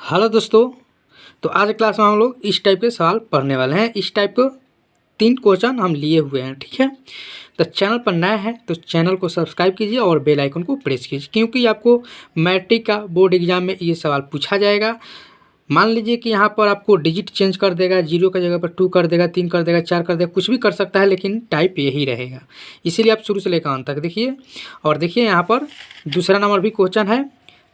Hello दोस्तों। तो आज क्लास में हम लोग इस टाइप के सवाल पढ़ने वाले हैं। इस टाइप को 3 क्वेश्चन हम लिए हुए हैं, ठीक है। तो चैनल पर नया है तो चैनल को सब्सक्राइब कीजिए और बेल आइकन को प्रेस कीजिए, क्योंकि आपको मैट्रिक का बोर्ड एग्जाम में ये सवाल पूछा जाएगा। मान लीजिए कि यहाँ पर आपको डिजिट चेंज कर देगा, 0 की जगह पर 2 कर देगा, 3 कर देगा, 4 कर देगा, कुछ भी कर सकता है, लेकिन टाइप यही रहेगा। इसीलिए आप शुरू से लेकर अंत तक देखिए। और देखिए यहाँ पर दूसरा नंबर भी क्वेश्चन है,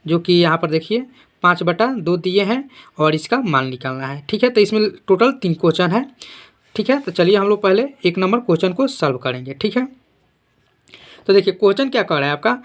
जो कि यहाँ पर देखिए 5/2 दिए हैं और इसका मान निकालना है, ठीक है। तो इसमें टोटल 3 क्वेश्चन है, ठीक है। तो चलिए हम लोग पहले 1 नंबर क्वेश्चन को सॉल्व करेंगे, ठीक है। तो देखिए क्वेश्चन क्या कह रहा है आपका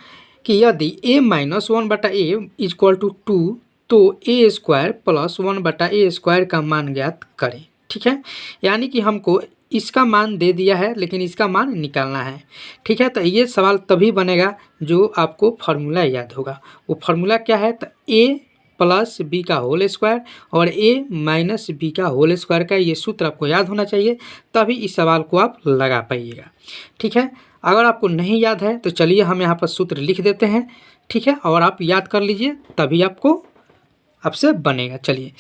कि यदि a - 1/a इक्वल टू 2 तो a² प्लस 1/a² का मान ज्ञात करें, ठीक है। यानी कि हमको इसका मान दे दिया है, लेकिन इसका मान निकालना है, ठीक है। तो ये सवाल तभी बनेगा जो आपको फार्मूला याद होगा। वो फार्मूला क्या है? तो a प्लस बी का होल स्क्वायर और a माइनस बी का होल स्क्वायर का ये सूत्र आपको याद होना चाहिए, तभी इस सवाल को आप लगा पाइएगा, ठीक है। अगर आपको नहीं याद है तो चलिए हम यहाँ पर सूत्र लिख देते हैं, ठीक है, और आप याद कर लीजिए, तभी आपको आपसे बनेगा। चलिए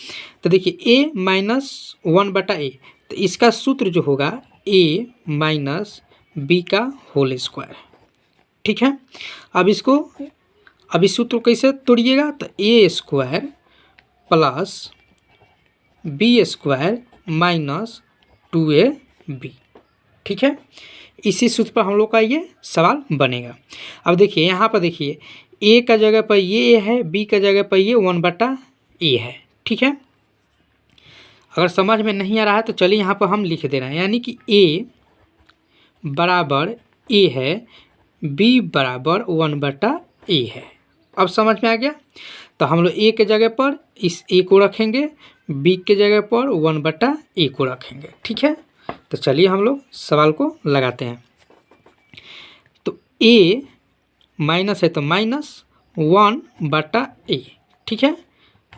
तो देखिए a - 1/a, तो इसका सूत्र जो होगा a माइनस बी का होल स्क्वायर, ठीक है। अब इस सूत्र को कैसे तोड़िएगा? तो a² plus b² minus 2ab, ठीक है। इसी सूत्र पर हम लोग का ये सवाल बनेगा। अब देखिए यहाँ पर देखिए a का जगह पर ये है, b का जगह पर ये 1/a है, ठीक है। अगर समझ में नहीं आ रहा है तो चलिए यहाँ पर हम लिख दे रहे हैं, यानी कि a बराबर a है, b बराबर 1/a है। अब समझ में आ गया? तो हम लोग a के जगह पर इस a को रखेंगे, b के जगह पर 1/a को रखेंगे, ठीक है। तो चलिए हम लोग सवाल को लगाते हैं। तो a माइनस है तो माइनस 1/a, ठीक है।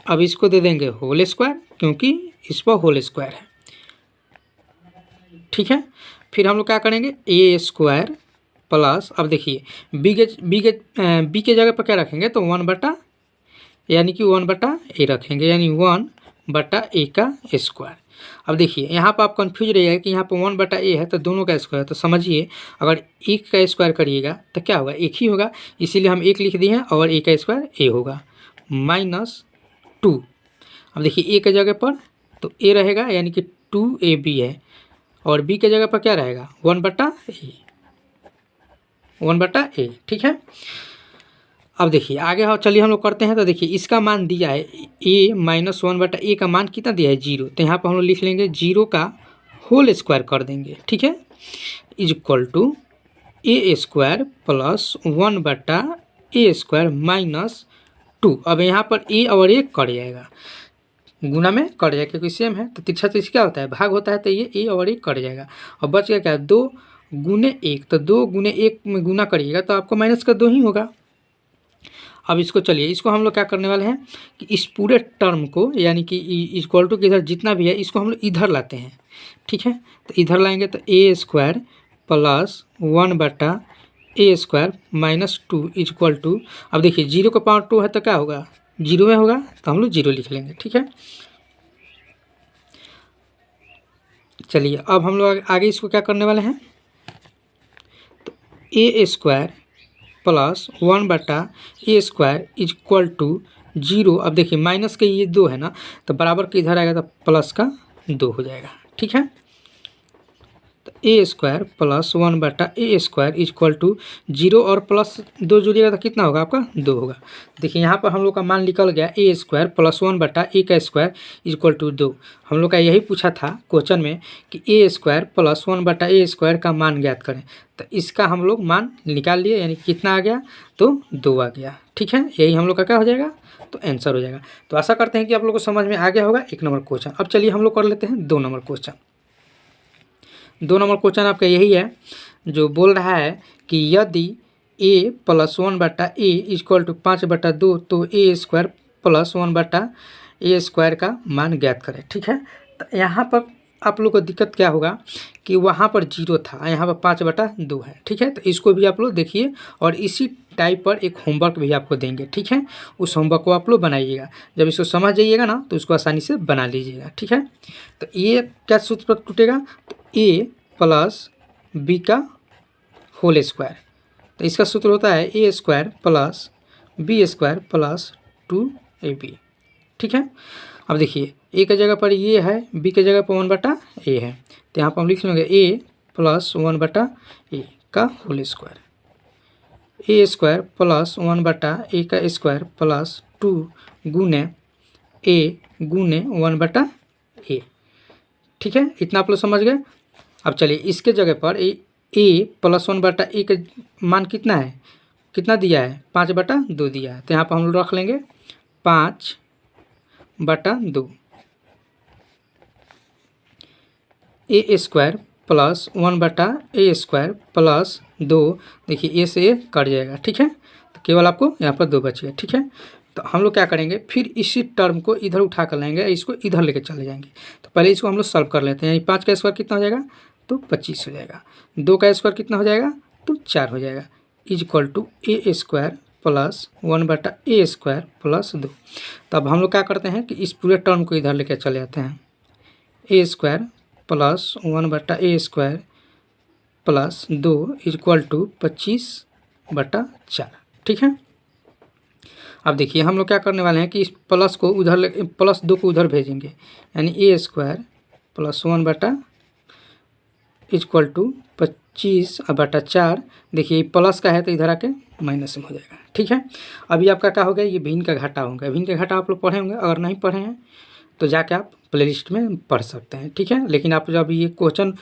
अब इसको दे देंगे होल स्क्वायर, क्योंकि इस पर होल स्क्वायर है, ठीक है। फिर हम लोग क्या करेंगे? a² प्लस, अब देखिए b के जगह पर क्या रखेंगे? तो 1/, यानी कि 1/a रखेंगे, यानी 1/a का स्क्वायर। अब देखिए यहाँ पर आप कंफ्यूज रहिएगा कि यहाँ पर 1/a है तो दोनों का स्क्वायर है, तो समझिए अगर एक का स्क्वायर करिएगा तो क्या होगा? एक ही होगा, इसीलिए हम एक लिख दिए हैं, और a का स्क्वायर a होगा माइनस 2। अब देखिए a के जगह पर तो a रहेगा, यानी कि 2ab है, और b के जगह पर क्या रहेगा? 1/a, ठीक है। अब देखिए आगे हो, चलिए हम लोग करते हैं। तो देखिए इसका मान दिया है a माइनस 1/a का मान कितना दिया है? 0। तो यहाँ पर हम लोग लिख लेंगे 0 का होल स्क्वायर कर देंगे, ठीक है, is equal to a² plus 1/a² minus 2। अब यहाँ पर a और a कट जाएगा, गुना में कट जाएगा, क्योंकि सेम है। तो तिरछा तिरछा क्या होता है? भाग होता है, तो ये a और a कट जाएगा और बच गया क्या? 2 गुने 1। तो 2 गुने 1 में गुना करिएगा तो आपको माइनस का 2 ही होगा। अब इसको चलिए, इसको हम लोग क्या करने वाले हैं कि इस पूरे टर्म को, यानी कि इक्वल टू के इधर जितना भी है इसको हम लोग इधर लाते हैं, ठीक है। तो इधर लाएंगे तो a² plus 1/a² minus 2 equal to, अब देखिए 0 का पावर 2 है तो क्या होगा? 0 में होगा, तो हम लोग 0 लिख लेंगे, ठीक है। चलिए अब हम लोग आगे इसको क्या करने वाले हैं? तो a² plus 1/a² equal to 0। अब देखिए माइनस के ये 2 है ना, तो बराबर के इधर आएगा तो प्लस का 2 हो जाएगा, ठीक है। तो a² plus 1/a² equal to 0 और प्लस 2 जोड़िएगा तो कितना होगा? आपका 2 होगा। देखिए यहाँ पर हम लोग का मान निकल गया a² plus 1/a² equal to 2। हम लोग का यही पूछा था क्वेश्चन में कि a² प्लस 1/a² का मान ज्ञात करें, तो इसका हम लोग मान निकाल लिए, यानी कितना आ गया? तो 2 आ गया, ठीक है। यही हम लोग का क्या हो जाएगा? तो आंसर हो जाएगा। तो आशा करते हैं कि आप लोग को समझ में आ गया होगा 1 नंबर क्वेश्चन। अब चलिए हम लोग कर लेते हैं 2 नंबर क्वेश्चन। 2 नंबर क्वेश्चन आपका यही है, जो बोल रहा है कि यदि a plus 1/a equal to 5/2 तो a² प्लस 1/a² का मान ज्ञात करें, ठीक है। तो यहाँ पर आप लोग को दिक्कत क्या होगा कि वहाँ पर 0 था, यहाँ पर 5/2 है, ठीक है। तो इसको भी आप लोग देखिए और इसी टाइप पर एक होमवर्क भी आपको देंगे, ठीक है। उस होमवर्क को आप लोग बनाइएगा, जब इसको समझ जाइएगा ना तो उसको आसानी से बना लीजिएगा, ठीक है। तो ये क्या सूत्र पर टूटेगा, तो a प्लस b का होल स्क्वायर। तो इसका सूत्र होता है a² plus b² plus 2ab, ठीक है। अब देखिए ए की जगह पर ये है, बी की जगह पर 1/a है, तो यहाँ पर हम लिख लेंगे a प्लस 1/a का whole square, a² plus 1/a का स्क्वायर प्लस 2 गुने a गुने 1/a, ठीक है। इतना आप लोग समझ गए। अब चलिए इसके जगह पर a प्लस 1/a का मान कितना है, कितना दिया है, 5/2 दिया है, तो यहाँ पर हम लोग रख लेंगे 5/2 a² प्लस 1/a² प्लस 2, देखिए a से a कट जाएगा, ठीक है। तो केवल आपको यहाँ पर 2 बचेगा, ठीक है। तो हम लोग क्या करेंगे, फिर इसी टर्म को इधर उठा कर लाएंगे, इसको इधर लेके चले जाएंगे। तो पहले इसको हम लोग सॉल्व कर लेते हैं, यानी 5 का स्क्वायर कितना हो जाएगा, तो 25 हो जाएगा, 2 का स्क्वायर कितना हो जाएगा, तो 4 हो जाएगा, equal to a² plus 1/a² plus 2। तो अब हम लोग क्या करते हैं कि इस पूरे टर्म को इधर लेके चले जाते हैं, a² plus 1/a² plus 2 equal to 25/4, ठीक है। अब देखिए हम लोग क्या करने वाले हैं कि इस प्लस को उधर प्लस 2 को उधर भेजेंगे, यानी a² प्लस 1/ इक्वल टू 25/4। देखिए प्लस का है तो इधर आके माइनस में हो जाएगा, ठीक है। अभी आपका क्या हो गया, ये भिन्न का घाटा होगा, भिन्न का घाटा आप लोग पढ़े होंगे, अगर नहीं पढ़े हैं तो जाके आप प्लेलिस्ट में पढ़ सकते हैं, ठीक है। लेकिन आप जब ये क्वेश्चन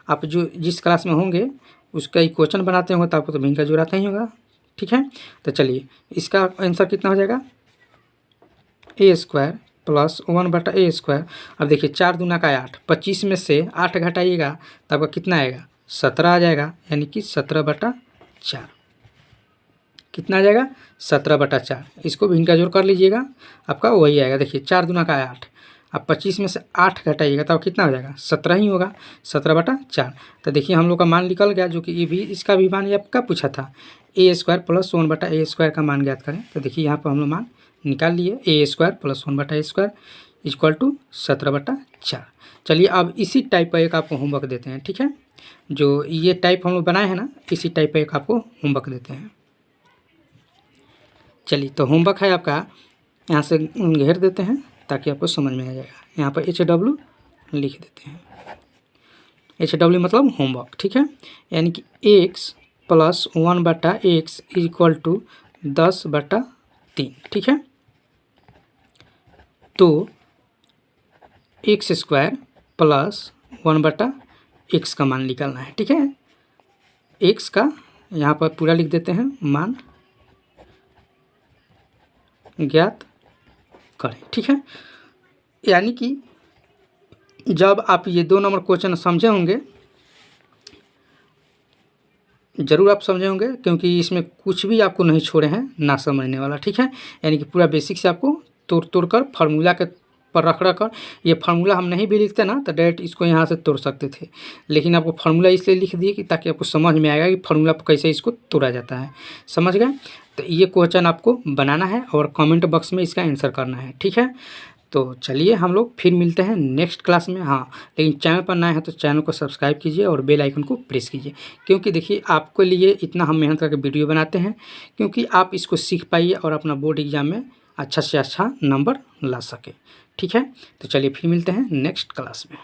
आप जो जिस क्लास में होंगे उसका ही क्वेश्चन बनाते होंगे तो आपको तो भिन्न का जोड़ आता ही होगा, ठीक है। तो चलिए इसका आंसर कितना हो जाएगा, a² प्लस 1/a²। अब देखिए 4 दूना का 8, 25 में से 8 घटाइएगा तो आपका कितना आएगा, 17 आ जाएगा, यानी कि 17/4, कितना आ जाएगा, 17/4। इसको भिन्न का जोड़ कर लीजिएगा, आपका वही आएगा। देखिए 4 दूना का 8, अब 25 में से 8 घटाइएगा तो कितना हो जाएगा, 17 ही होगा, 17/4। तो देखिए हम लोग का मान निकल गया, जो कि ये भी इसका भी मान ये आपका पूछा था, a² प्लस 1/a² का मान ज्ञात करें। तो देखिए यहाँ पर हम लोग मान निकाल लिए, a² plus 1/a² equal to 17/4। चलिए अब इसी टाइप का एक आपको होमवर्क देते हैं, ठीक है। जो ये टाइप हम लोग बनाए हैं ना, इसी टाइप का एक आपको होमवर्क देते हैं। चलिए तो होमवर्क है आपका, यहाँ से घेर देते हैं ताकि आपको समझ में आ जाएगा। यहाँ पर HW लिख देते हैं, HW मतलब होमवर्क, ठीक है। यानी कि x plus 1/x equal to 10/3, ठीक है। तो x² प्लस 1/x का मान निकालना है, ठीक है। x का यहाँ पर पूरा लिख देते हैं, मान ज्ञात करें, ठीक है। यानी कि जब आप ये 2 नंबर क्वेश्चन समझे होंगे, ज़रूर आप समझे होंगे, क्योंकि इसमें कुछ भी आपको नहीं छोड़े हैं ना समझने वाला, ठीक है। यानी कि पूरा बेसिक से आपको तोड़ कर फार्मूला के पर रख कर, ये फार्मूला हम नहीं भी लिखते ना तो डायरेक्ट इसको यहाँ से तोड़ सकते थे, लेकिन आपको फार्मूला इसलिए लिख दिए कि ताकि आपको समझ में आएगा कि फार्मूला पर कैसे इसको तोड़ा जाता है, समझ गए। तो ये क्वेश्चन आपको बनाना है और कमेंट बॉक्स में इसका आंसर करना है, ठीक है। तो चलिए हम लोग फिर मिलते हैं नेक्स्ट क्लास में। हाँ, लेकिन चैनल पर नए हैं तो चैनल को सब्सक्राइब कीजिए और बेल आइकन को प्रेस कीजिए, क्योंकि देखिए आपके लिए इतना हम मेहनत करके वीडियो बनाते हैं, क्योंकि आप इसको सीख पाइए और अपना बोर्ड एग्जाम में अच्छा से अच्छा नंबर ला सके, ठीक है। तो चलिए फिर मिलते हैं नेक्स्ट क्लास में।